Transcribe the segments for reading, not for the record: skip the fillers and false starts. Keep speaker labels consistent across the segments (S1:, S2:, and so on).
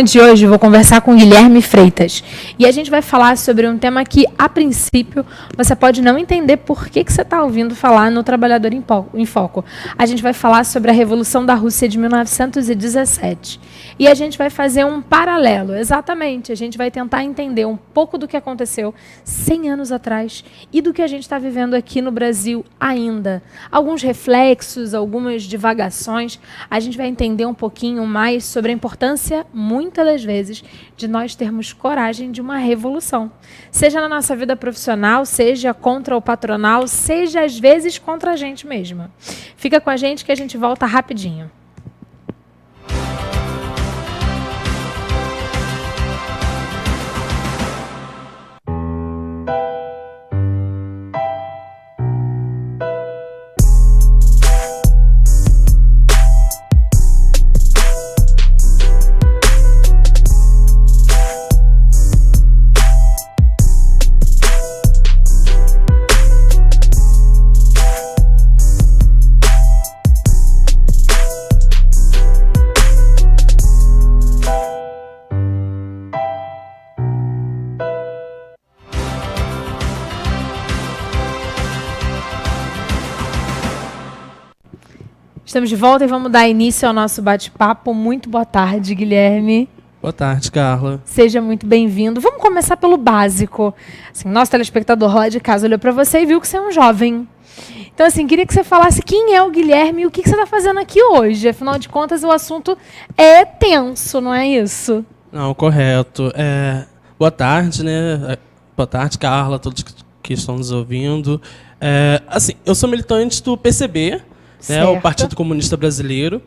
S1: programa de hoje eu vou conversar com Guilherme Freitas. E a gente vai falar sobre um tema que, a princípio, você pode não entender por que você está ouvindo falar no Trabalhador em Foco. A gente vai falar sobre a Revolução da Rússia de 1917. E a gente vai fazer um paralelo, exatamente. A gente vai tentar entender um pouco do que aconteceu 100 anos atrás e do que a gente está vivendo aqui no Brasil ainda. Alguns reflexos, algumas divagações. A gente vai entender um pouquinho mais sobre a importância, muitas das vezes, de nós termos coragem de uma revolução. Seja na nossa vida profissional, seja contra o patronal, seja às vezes contra a gente mesma. Fica com a gente que a gente volta rapidinho. Estamos de volta e vamos dar início ao nosso bate-papo. Muito boa tarde, Guilherme.
S2: Boa tarde, Carla.
S1: Seja muito bem-vindo. Vamos começar pelo básico. Assim, nosso telespectador lá de casa olhou para você e viu que você é um jovem. Então, assim, queria que você falasse quem é o Guilherme e o que você está fazendo aqui hoje. Afinal de contas, o assunto é tenso, não é isso?
S2: Não, correto. Boa tarde, né? Boa tarde, Carla, todos que estão nos ouvindo. Assim, eu sou militante do PCB, né, o Partido Comunista Brasileiro.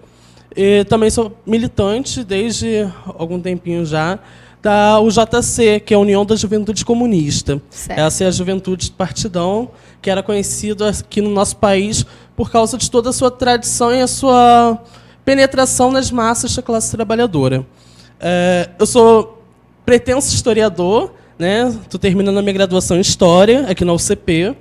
S2: E também sou militante, desde algum tempinho já, da UJC, que é a União da Juventude Comunista.
S1: Certo.
S2: Essa é a juventude partidão, que era conhecida aqui no nosso país por causa de toda a sua tradição e a sua penetração nas massas da classe trabalhadora. Eu sou pretenso historiador, né? Estou terminando a minha graduação em História, aqui na UCP.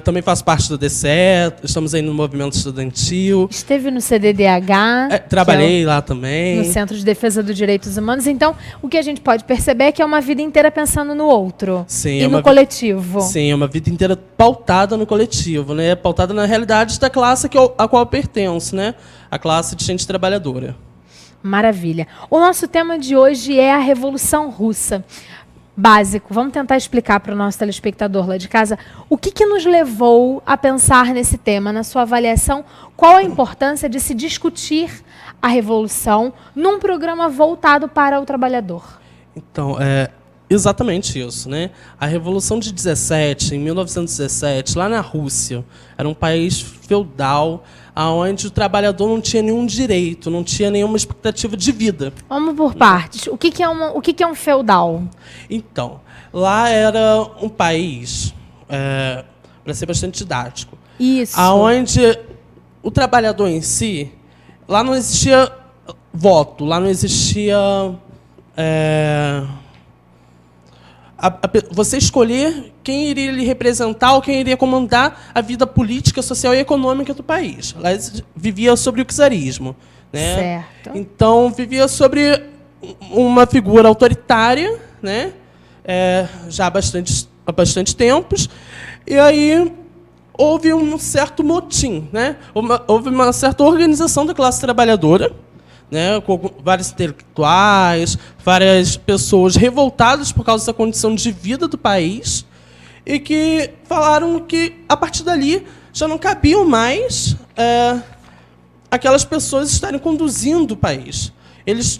S2: Também faço parte do DCE, estamos aí no movimento estudantil.
S1: Esteve no CDDH.
S2: Trabalhei lá também.
S1: No Centro de Defesa dos Direitos Humanos. Então, o que a gente pode perceber é que é uma vida inteira pensando no outro.
S2: Sim,
S1: e no coletivo.
S2: Sim, é uma vida inteira pautada no coletivo, né? Pautada na realidade da classe a qual eu pertenço, né? A classe de gente trabalhadora.
S1: Maravilha. O nosso tema de hoje é a Revolução Russa. Básico, vamos tentar explicar para o nosso telespectador lá de casa o que nos levou a pensar nesse tema, na sua avaliação, qual a importância de se discutir a Revolução num programa voltado para o trabalhador.
S2: Então, exatamente isso, né? A Revolução de 17, em 1917, lá na Rússia, era um país feudal, onde o trabalhador não tinha nenhum direito, não tinha nenhuma expectativa de vida.
S1: Vamos por partes. O que é um feudal?
S2: Então, lá era um país, para ser bastante didático,
S1: isso,
S2: onde o trabalhador em si, lá não existia voto, lá não existia você escolher quem iria lhe representar ou quem iria comandar a vida política, social e econômica do país. Lá vivia sobre o czarismo, né?
S1: Certo.
S2: Então, vivia sobre uma figura autoritária, né? Já há bastante tempos. E aí houve um certo motim, né? Houve uma certa organização da classe trabalhadora, né, com vários intelectuais, várias pessoas revoltadas por causa da condição de vida do país e que falaram que, a partir dali, já não cabiam mais aquelas pessoas estarem conduzindo o país. Eles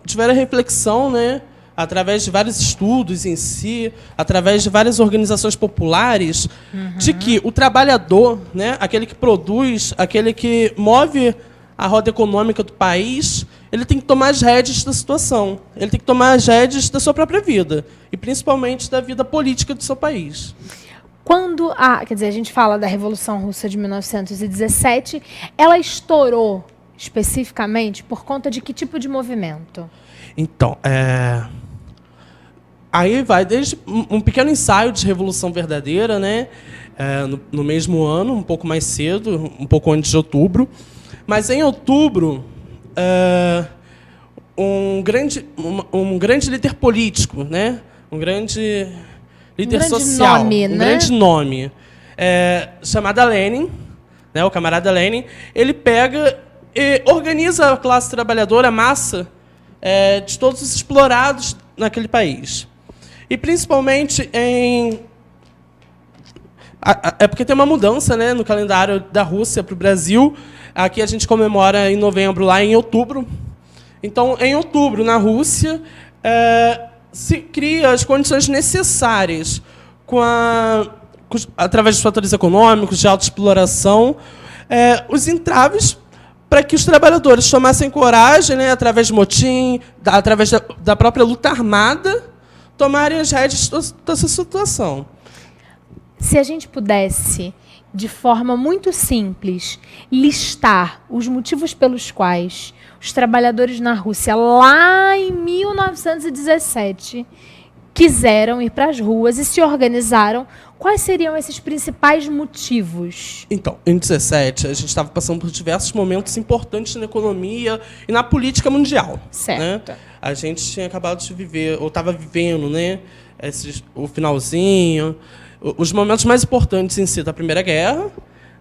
S2: tiveram a reflexão, né, através de vários estudos em si, através de várias organizações populares, de que o trabalhador, né, aquele que produz, aquele que move a roda econômica do país, ele tem que tomar as rédeas da situação. Ele tem que tomar as rédeas da sua própria vida. E, principalmente, da vida política do seu país.
S1: Quando a gente fala da Revolução Russa de 1917, ela estourou especificamente por conta de que tipo de movimento?
S2: Então, aí vai desde um pequeno ensaio de Revolução Verdadeira, né? No mesmo ano, um pouco mais cedo, um pouco antes de outubro. Mas em outubro, um grande líder político, né? Um grande líder social, um grande nome, chamado Lenin, né? O camarada Lenin. Ele pega e organiza a classe trabalhadora, a massa de todos os explorados naquele país. E, principalmente, é porque tem uma mudança, né, no calendário da Rússia para o Brasil. Aqui a gente comemora em novembro, lá em outubro. Então, em outubro, na Rússia, se cria as condições necessárias, através dos fatores econômicos, de autoexploração, os entraves para que os trabalhadores tomassem coragem, né, através de motim, através da própria luta armada, tomarem as rédeas dessa situação.
S1: Se a gente pudesse, de forma muito simples, listar os motivos pelos quais os trabalhadores na Rússia, lá em 1917, quiseram ir para as ruas e se organizaram, quais seriam esses principais motivos?
S2: Então, em 17, a gente estava passando por diversos momentos importantes na economia e na política mundial.
S1: Certo.
S2: Né? A gente tinha acabado de viver, ou estava vivendo, né, o finalzinho, os momentos mais importantes em si da Primeira Guerra,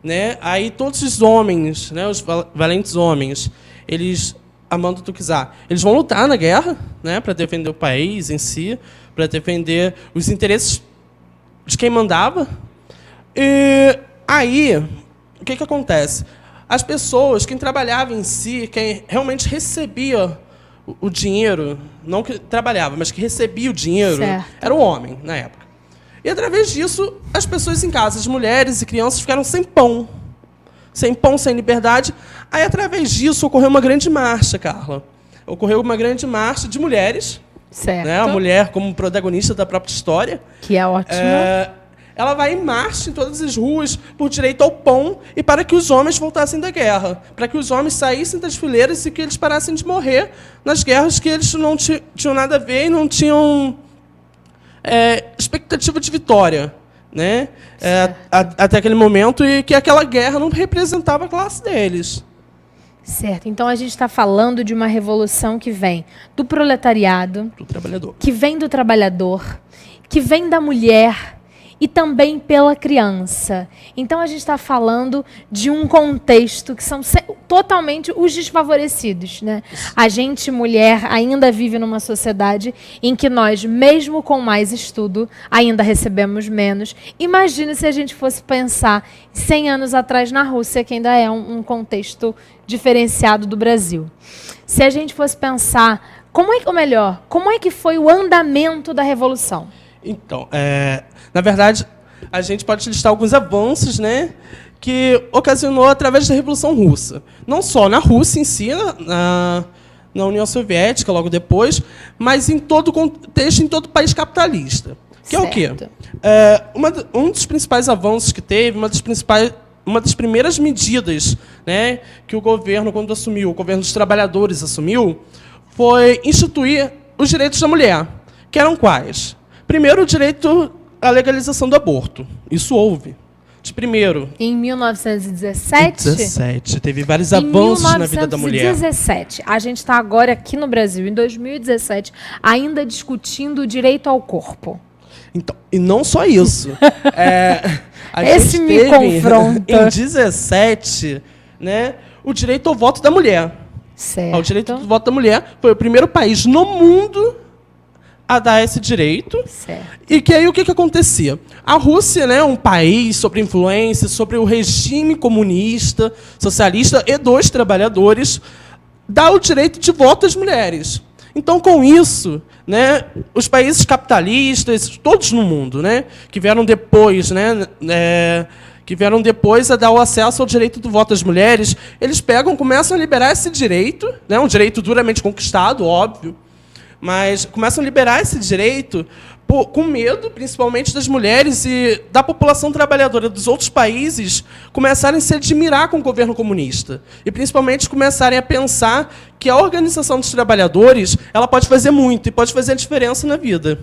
S2: né? Aí todos os homens, né, os valentes homens, eles, amando tu quiser, eles vão lutar na guerra, né, para defender o país em si, para defender os interesses de quem mandava. E aí, o que acontece? As pessoas, quem trabalhava em si, quem realmente recebia o dinheiro, não que trabalhava, mas que recebia o dinheiro,
S1: certo,
S2: era o homem, na época. E, através disso, as pessoas em casa, as mulheres e crianças, ficaram sem pão, sem liberdade. Aí, através disso, ocorreu uma grande marcha, Carla. Ocorreu uma grande marcha de mulheres,
S1: certo,
S2: né? A mulher como protagonista da própria história.
S1: Que é ótimo.
S2: Ela vai em marcha em todas as ruas por direito ao pão e para que os homens voltassem da guerra, para que os homens saíssem das fileiras e que eles parassem de morrer nas guerras que eles não tinham nada a ver e não tinham expectativa de vitória, né? Até aquele momento, e que aquela guerra não representava a classe deles.
S1: Certo. Então, a gente está falando de uma revolução que vem do proletariado,
S2: do trabalhador,
S1: que vem do trabalhador, que vem da mulher e também pela criança. Então, a gente está falando de um contexto que são totalmente os desfavorecidos, né? A gente, mulher, ainda vive numa sociedade em que nós, mesmo com mais estudo, ainda recebemos menos. Imagine se a gente fosse pensar 100 anos atrás na Rússia, que ainda é um contexto diferenciado do Brasil. Se a gente fosse pensar, como é que foi o andamento da Revolução?
S2: Então, na verdade, a gente pode listar alguns avanços, né, que ocasionou através da Revolução Russa. Não só na Rússia em si, na União Soviética, logo depois, mas em todo o contexto, em todo o país capitalista. Que certo. É o quê? Um dos principais avanços que teve, uma das primeiras medidas, né, que o governo, quando assumiu, o governo dos trabalhadores assumiu, foi instituir os direitos da mulher, que eram quais? Primeiro, o direito à legalização do aborto. Isso houve. De primeiro.
S1: Em 1917?
S2: 17. Teve vários avanços na vida da mulher.
S1: Em 1917. A gente está agora aqui no Brasil, em 2017, ainda discutindo o direito ao corpo.
S2: Então, e não só isso.
S1: Esse me confronta.
S2: Em 17, né, o direito ao voto da mulher.
S1: Certo.
S2: O direito do voto da mulher foi o primeiro país no mundo a dar esse direito.
S1: Certo.
S2: E que aí o que acontecia? A Rússia, né, um país sobre influência, sobre o regime comunista, socialista e dos trabalhadores, dá o direito de voto às mulheres. Então, com isso, né, os países capitalistas, todos no mundo, né, que vieram depois, a dar o acesso ao direito do voto às mulheres, eles começam a liberar esse direito, né, um direito duramente conquistado, óbvio, mas começam a liberar esse direito com medo, principalmente das mulheres e da população trabalhadora dos outros países, começarem a se admirar com o governo comunista. E, principalmente, começarem a pensar que a organização dos trabalhadores ela pode fazer muito e pode fazer a diferença na vida.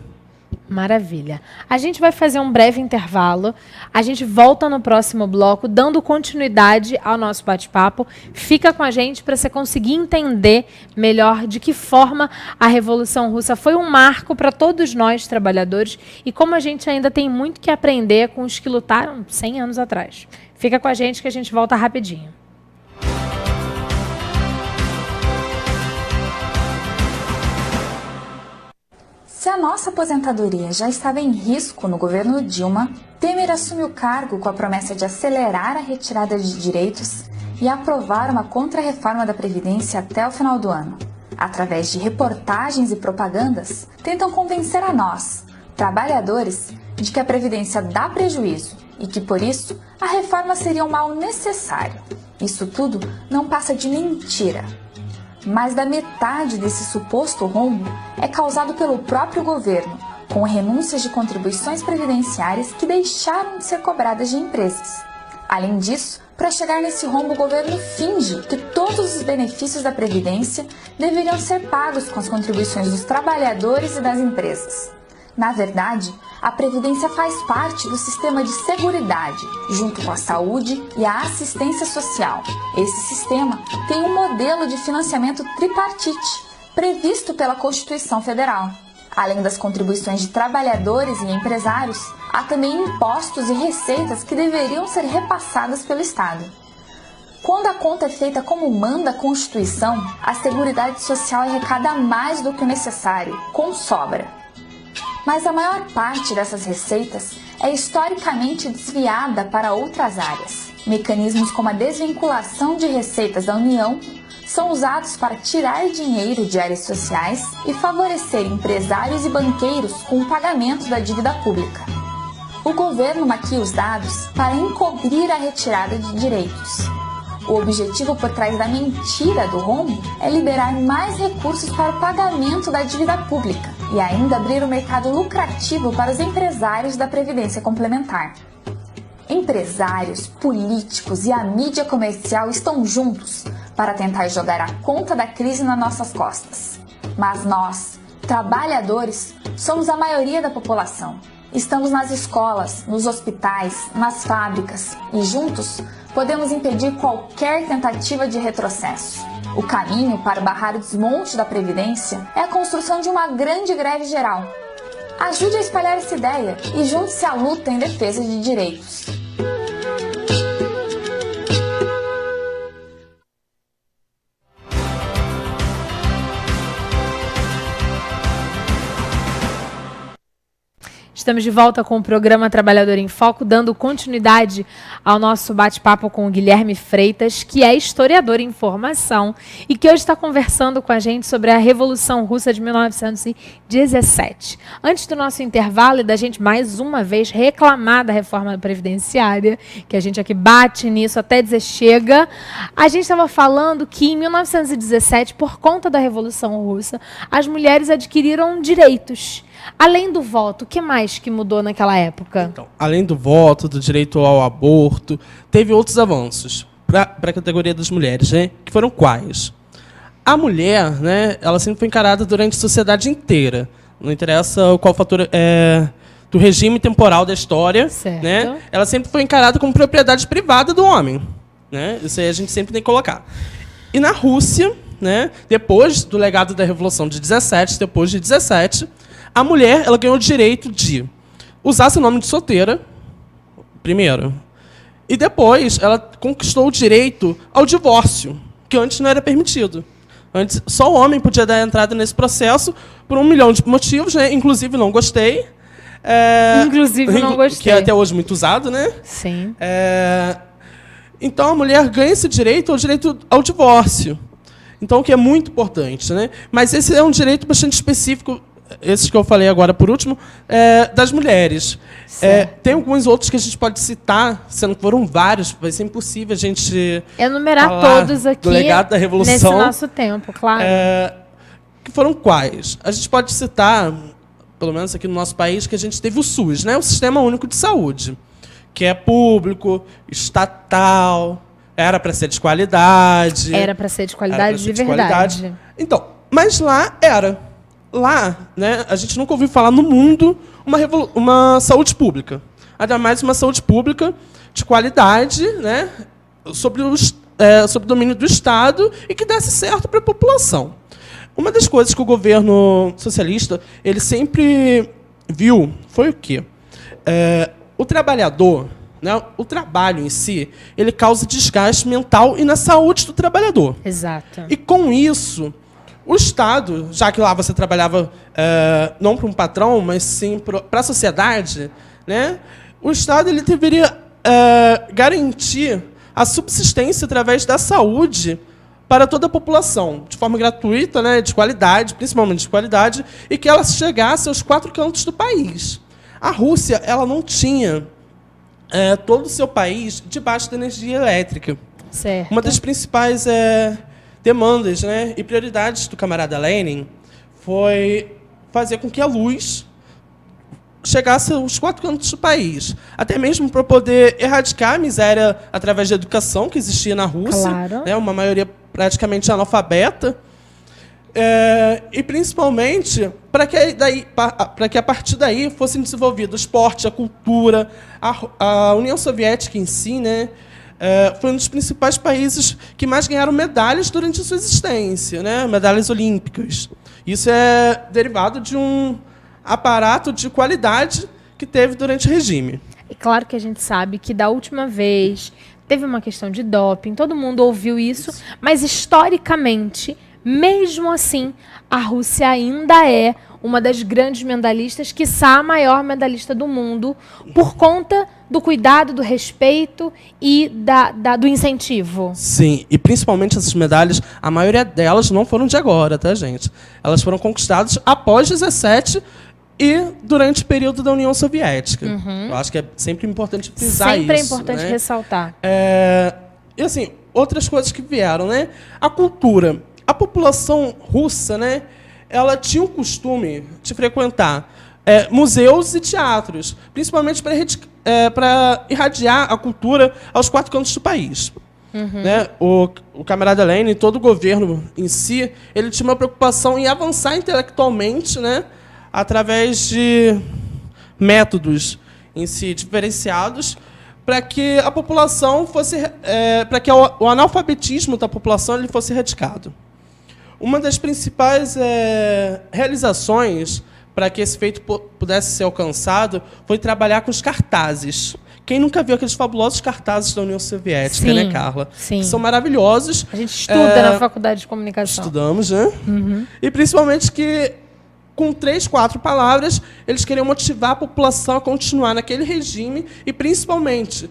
S1: Maravilha. A gente vai fazer um breve intervalo. A gente volta no próximo bloco, dando continuidade ao nosso bate-papo. Fica com a gente para você conseguir entender melhor de que forma a Revolução Russa foi um marco para todos nós, trabalhadores, e como a gente ainda tem muito que aprender com os que lutaram 100 anos atrás. Fica com a gente que a gente volta rapidinho.
S3: Se a nossa aposentadoria já estava em risco no governo Dilma, Temer assume o cargo com a promessa de acelerar a retirada de direitos e aprovar uma contra-reforma da Previdência até o final do ano. Através de reportagens e propagandas, tentam convencer a nós, trabalhadores, de que a Previdência dá prejuízo e que, por isso, a reforma seria um mal necessário. Isso tudo não passa de mentira. Mais da metade desse suposto rombo é causado pelo próprio governo, com renúncias de contribuições previdenciárias que deixaram de ser cobradas de empresas. Além disso, para chegar nesse rombo, o governo finge que todos os benefícios da Previdência deveriam ser pagos com as contribuições dos trabalhadores e das empresas. Na verdade, a Previdência faz parte do sistema de seguridade, junto com a saúde e a assistência social. Esse sistema tem um modelo de financiamento tripartite, previsto pela Constituição Federal. Além das contribuições de trabalhadores e empresários, há também impostos e receitas que deveriam ser repassadas pelo Estado. Quando a conta é feita como manda a Constituição, a Seguridade Social arrecada mais do que o necessário, com sobra. Mas a maior parte dessas receitas é historicamente desviada para outras áreas. Mecanismos como a desvinculação de receitas da União são usados para tirar dinheiro de áreas sociais e favorecer empresários e banqueiros com o pagamento da dívida pública. O governo maquia os dados para encobrir a retirada de direitos. O objetivo por trás da mentira do rombo é liberar mais recursos para o pagamento da dívida pública e ainda abrir o mercado lucrativo para os empresários da Previdência Complementar. Empresários, políticos e a mídia comercial estão juntos para tentar jogar a conta da crise nas nossas costas. Mas nós, trabalhadores, somos a maioria da população. Estamos nas escolas, nos hospitais, nas fábricas e juntos podemos impedir qualquer tentativa de retrocesso. O caminho para barrar o desmonte da Previdência é a construção de uma grande greve geral. Ajude a espalhar essa ideia e junte-se à luta em defesa de direitos.
S1: Estamos de volta com o programa Trabalhador em Foco, dando continuidade ao nosso bate-papo com o Guilherme Freitas, que é historiador em formação e que hoje está conversando com a gente sobre a Revolução Russa de 1917. Antes do nosso intervalo e da gente mais uma vez reclamar da reforma previdenciária, que a gente aqui bate nisso até dizer chega, a gente estava falando que em 1917, por conta da Revolução Russa, as mulheres adquiriram direitos. Além do voto, o que mais que mudou naquela época?
S2: Então, além do voto, do direito ao aborto, teve outros avanços para a categoria das mulheres, né? Que foram quais? A mulher, né, ela sempre foi encarada durante a sociedade inteira. Não interessa qual fator do regime temporal da história, né? Ela sempre foi encarada como propriedade privada do homem, né? Isso aí a gente sempre tem que colocar. E na Rússia, né, depois do legado da Revolução de 17, depois de 17, a mulher ela ganhou o direito de usar seu nome de solteira, primeiro, e depois ela conquistou o direito ao divórcio, que antes não era permitido. Antes, só o homem podia dar entrada nesse processo por 1 milhão de motivos, né? Inclusive não gostei.
S1: Inclusive não gostei.
S2: Que é até hoje muito usado, né?
S1: Sim.
S2: Então a mulher ganha esse direito, o direito ao divórcio. Então, o que é muito importante, né? Mas esse é um direito bastante específico, esses que eu falei agora por último, das mulheres. Tem alguns outros que a gente pode citar, sendo que foram vários, vai ser impossível a gente
S1: enumerar todos aqui
S2: do legado da Revolução,
S1: nesse nosso tempo, claro.
S2: Que foram quais? A gente pode citar, pelo menos aqui no nosso país, que a gente teve o SUS, né? O Sistema Único de Saúde, que é público, estatal, era para ser de qualidade.
S1: Era para ser de qualidade de verdade.
S2: Então, mas lá era. lá, né, a gente nunca ouviu falar no mundo uma saúde pública. Ainda mais uma saúde pública de qualidade, né, sobre o domínio do Estado e que desse certo para a população. Uma das coisas que o governo socialista ele sempre viu foi o quê? O trabalhador, né, o trabalho em si, ele causa desgaste mental e na saúde do trabalhador.
S1: Exato.
S2: E, com isso, o Estado, já que lá você trabalhava não para um patrão, mas sim para a sociedade, né, o Estado ele deveria garantir a subsistência através da saúde para toda a população, de forma gratuita, né, de qualidade, principalmente de qualidade, e que ela chegasse aos 4 cantos do país. A Rússia ela não tinha todo o seu país debaixo da energia elétrica.
S1: Certo.
S2: Uma das principais demandas, né, e prioridades do camarada Lenin foi fazer com que a luz chegasse aos 4 cantos do país, até mesmo para poder erradicar a miséria através da educação que existia na Rússia,
S1: claro,
S2: né, uma maioria praticamente analfabeta, e principalmente para que a partir daí fossem desenvolvidos o esporte, a cultura, a União Soviética em si, né, foi um dos principais países que mais ganharam medalhas durante a sua existência, né, medalhas olímpicas. Isso é derivado de um aparato de qualidade que teve durante o regime.
S1: E claro que a gente sabe que da última vez teve uma questão de doping, todo mundo ouviu isso, mas historicamente, mesmo assim, a Rússia ainda é uma das grandes medalhistas, quiçá a maior medalhista do mundo, por conta do cuidado, do respeito e do incentivo.
S2: Sim, e principalmente essas medalhas, a maioria delas não foram de agora, tá, gente? Elas foram conquistadas após 17 e durante o período da União Soviética. Eu acho que é sempre importante frisar isso.
S1: Sempre é importante,
S2: né,
S1: ressaltar.
S2: E assim, outras coisas que vieram, né? A cultura. A população russa, né, ela tinha o costume de frequentar museus e teatros, principalmente para irradiar a cultura aos 4 cantos do país. Né? O camarada Lenin, todo o governo em si, ele tinha uma preocupação em avançar intelectualmente, né, através de métodos em si diferenciados, para que a população fosse, para que o analfabetismo da população ele fosse erradicado. Uma das principais realizações para que esse feito pudesse ser alcançado foi trabalhar com os cartazes. Quem nunca viu aqueles fabulosos cartazes da União Soviética,
S1: sim,
S2: né, Carla?
S1: Sim.
S2: Que são maravilhosos.
S1: A gente estuda na faculdade de comunicação.
S2: Estudamos, né? E principalmente que, com 3, 4 palavras, eles queriam motivar a população a continuar naquele regime e, principalmente,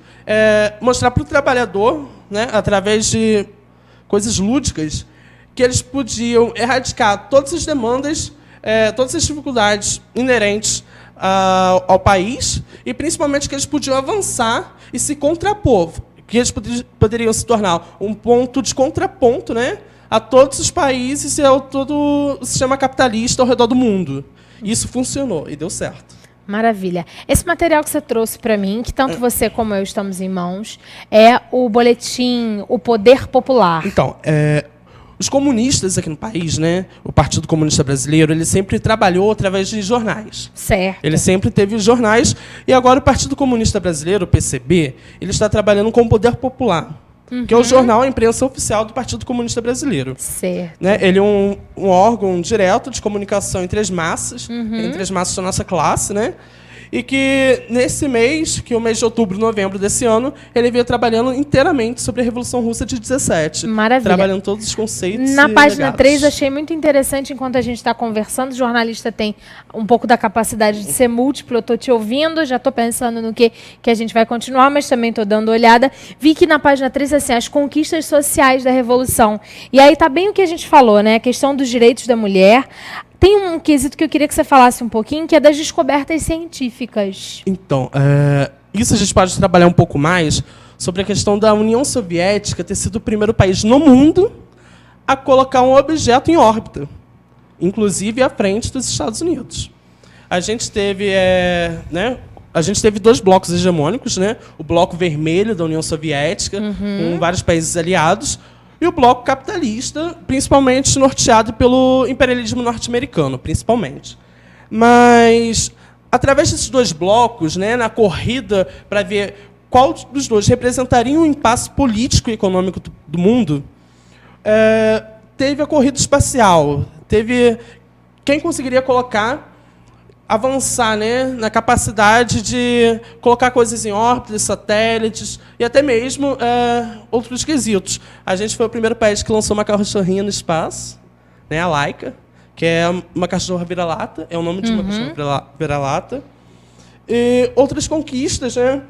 S2: mostrar para o trabalhador, né, através de coisas lúdicas, que eles podiam erradicar todas as demandas, todas as dificuldades inerentes ao país e, principalmente, que eles podiam avançar e se contrapor, que eles poderiam se tornar um ponto de contraponto, né, a todos os países e a todo o sistema capitalista ao redor do mundo. E isso funcionou e deu certo.
S1: Maravilha. Esse material que você trouxe para mim, que tanto você como eu estamos em mãos, é o boletim O Poder Popular.
S2: Então, os comunistas aqui no país, né, o Partido Comunista Brasileiro, ele sempre trabalhou através de jornais.
S1: Certo.
S2: Ele sempre teve jornais e agora o Partido Comunista Brasileiro, o PCB, ele está trabalhando com o Poder Popular, que é o jornal, a imprensa oficial do Partido Comunista Brasileiro.
S1: Certo.
S2: Né, ele é um órgão direto de comunicação entre as massas, entre as massas da nossa classe, né? E que, nesse mês, que é o mês de outubro, novembro desse ano, ele veio trabalhando inteiramente sobre a Revolução Russa de 17.
S1: Maravilha.
S2: Trabalhando todos os conceitos.
S1: Na página
S2: legados.
S1: 3, achei muito interessante, enquanto a gente está conversando, o jornalista tem um pouco da capacidade de ser múltiplo, eu estou te ouvindo, já estou pensando no que a gente vai continuar, mas também estou dando olhada. Vi que na página 3, assim, as conquistas sociais da Revolução. E aí está bem o que a gente falou, né? A questão dos direitos da mulher. Tem um quesito que eu queria que você falasse um pouquinho, que é das descobertas científicas.
S2: Então, isso a gente pode trabalhar um pouco mais sobre a questão da União Soviética ter sido o primeiro país no mundo a colocar um objeto em órbita, inclusive à frente dos Estados Unidos. A gente teve, a gente teve 2 blocos hegemônicos, né? O bloco vermelho da União Soviética, com vários países aliados, e o bloco capitalista, principalmente norteado pelo imperialismo norte-americano, principalmente. Mas, através desses dois blocos, né, na corrida para ver qual dos dois representaria um impasse político e econômico do mundo, teve a corrida espacial, teve quem conseguiria avançar, né, na capacidade de colocar coisas em órbita, satélites, e até mesmo outros quesitos. A gente foi o primeiro país que lançou uma cachorrinha no espaço, né, a Laika, que é uma cachorra vira-lata, é o nome de uma cachorra vira-lata. E outras conquistas, né,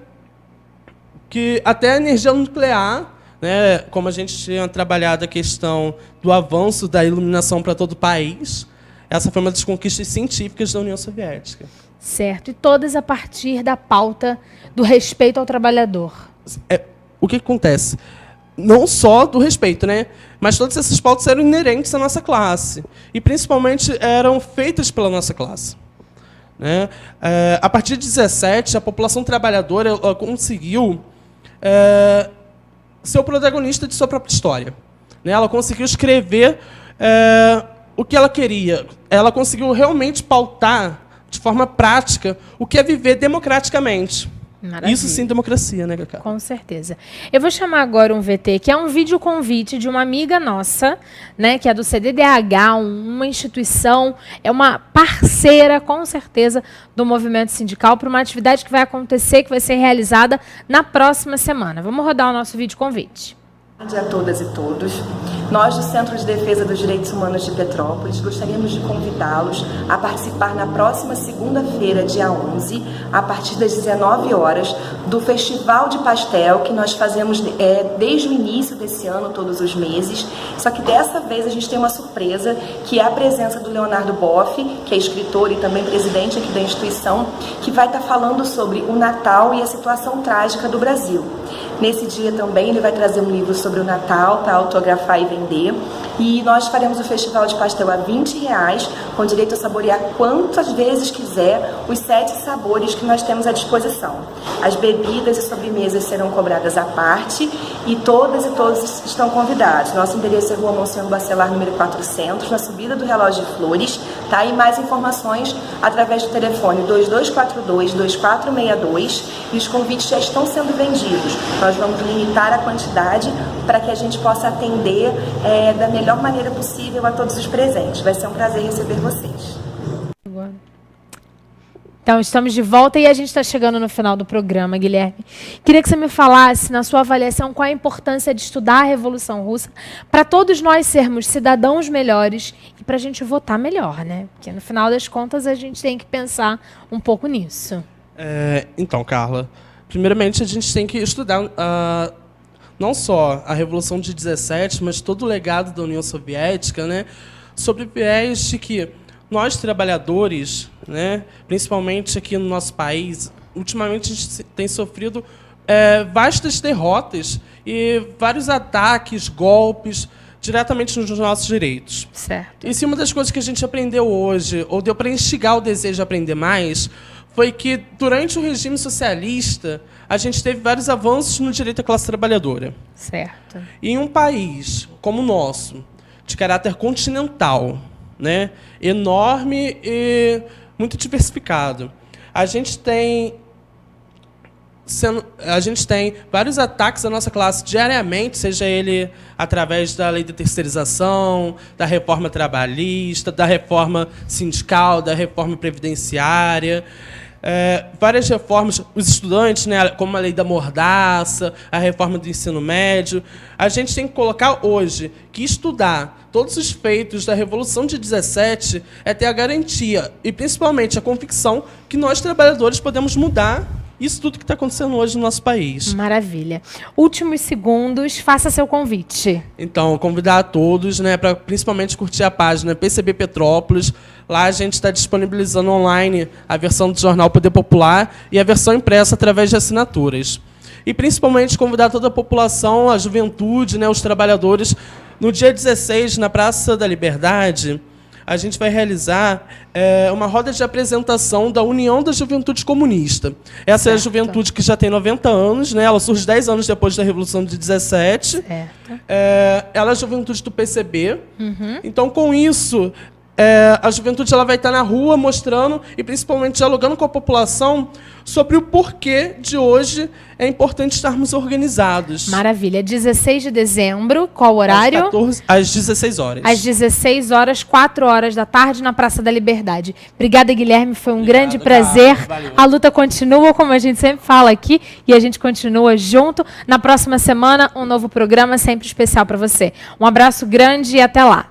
S2: que até a energia nuclear, né, como a gente tinha trabalhado a questão do avanço da iluminação para todo o país, essa foi uma das conquistas científicas da União Soviética.
S1: Certo. E todas a partir da pauta do respeito ao trabalhador.
S2: O que acontece? Não só do respeito, né? Mas todas essas pautas eram inerentes à nossa classe. E, principalmente, eram feitas pela nossa classe. Né? A partir de 17, a população trabalhadora ela conseguiu ser o protagonista de sua própria história. Né? Ela conseguiu escrever o que ela queria. Ela conseguiu realmente pautar, de forma prática, o que é viver democraticamente.
S1: Maravilha.
S2: Isso sim, democracia, né, Cacá?
S1: Com certeza. Eu vou chamar agora um VT, que é um vídeo convite de uma amiga nossa, né, que é do CDDH, uma instituição, é uma parceira, com certeza, do movimento sindical, para uma atividade que vai acontecer, que vai ser realizada na próxima semana. Vamos rodar o nosso vídeo convite.
S4: Bom dia a todas e todos. Nós, do Centro de Defesa dos Direitos Humanos de Petrópolis, gostaríamos de convidá-los a participar na próxima segunda-feira, dia 11, a partir das 19 horas, do Festival de Pastel, que nós fazemos desde o início desse ano, todos os meses. Só que dessa vez a gente tem uma surpresa, que é a presença do Leonardo Boff, que é escritor e também presidente aqui da instituição, que vai estar falando sobre o Natal e a situação trágica do Brasil. Nesse dia também ele vai trazer um livro sobre o Natal para autografar e vender. E nós faremos o Festival de Pastel a R$20, com direito a saborear quantas vezes quiser os 7 sabores que nós temos à disposição. As bebidas e sobremesas serão cobradas à parte e todas e todos estão convidados. Nosso endereço é Rua Monsenhor Bacelar, número 400, na subida do Relógio de Flores. Tá? E mais informações através do telefone 2242-2462 e os convites já estão sendo vendidos. Nós vamos limitar a quantidade para que a gente possa atender da melhor maneira possível a todos os presentes. Vai ser um prazer receber vocês.
S1: Então, estamos de volta e a gente está chegando no final do programa, Guilherme. Queria que você me falasse, na sua avaliação, qual a importância de estudar a Revolução Russa para todos nós sermos cidadãos melhores e para a gente votar melhor, né? Porque, no final das contas, a gente tem que pensar um pouco nisso.
S2: Então, Carla, primeiramente a gente tem que estudar não só a Revolução de 17, mas todo o legado da União Soviética, né, sobre o viés de que nós, trabalhadores, né, principalmente aqui no nosso país, ultimamente a gente tem sofrido vastas derrotas e vários ataques, golpes, diretamente nos nossos direitos.
S1: Certo.
S2: E se uma das coisas que a gente aprendeu hoje, ou deu para instigar o desejo de aprender mais, foi que, durante o regime socialista, a gente teve vários avanços no direito à classe trabalhadora.
S1: Certo.
S2: E em um país como o nosso, de caráter continental, né, enorme e muito diversificado, a gente tem vários ataques à nossa classe diariamente, seja ele através da lei da terceirização, da reforma trabalhista, da reforma sindical, da reforma previdenciária, várias reformas, os estudantes, né, como a lei da mordaça, a reforma do ensino médio. A gente tem que colocar hoje que estudar todos os feitos da Revolução de 17 é ter a garantia, e principalmente a convicção, que nós, trabalhadores, podemos mudar isso tudo que está acontecendo hoje no nosso país.
S1: Maravilha. Últimos segundos, faça seu convite.
S2: Então, convidar a todos, né, para principalmente curtir a página PCB Petrópolis. Lá a gente está disponibilizando online a versão do jornal Poder Popular e a versão impressa através de assinaturas. E principalmente convidar toda a população, a juventude, né, os trabalhadores, no dia 16, na Praça da Liberdade, a gente vai realizar uma roda de apresentação da União da Juventude Comunista. Essa é a juventude que já tem 90 anos, né? Ela surge 10 anos depois da Revolução de 17. Ela é a juventude do PCB. Então, com isso, a juventude ela vai estar na rua mostrando e principalmente dialogando com a população sobre o porquê de hoje é importante estarmos organizados.
S1: Maravilha. 16 de dezembro, qual horário?
S2: Às 16 horas.
S1: Às 16 horas, 4 horas da tarde, na Praça da Liberdade. Obrigada, Guilherme. Foi um grande prazer. A luta continua, como a gente sempre fala aqui, e a gente continua junto. Na próxima semana, um novo programa sempre especial para você. Um abraço grande e até lá.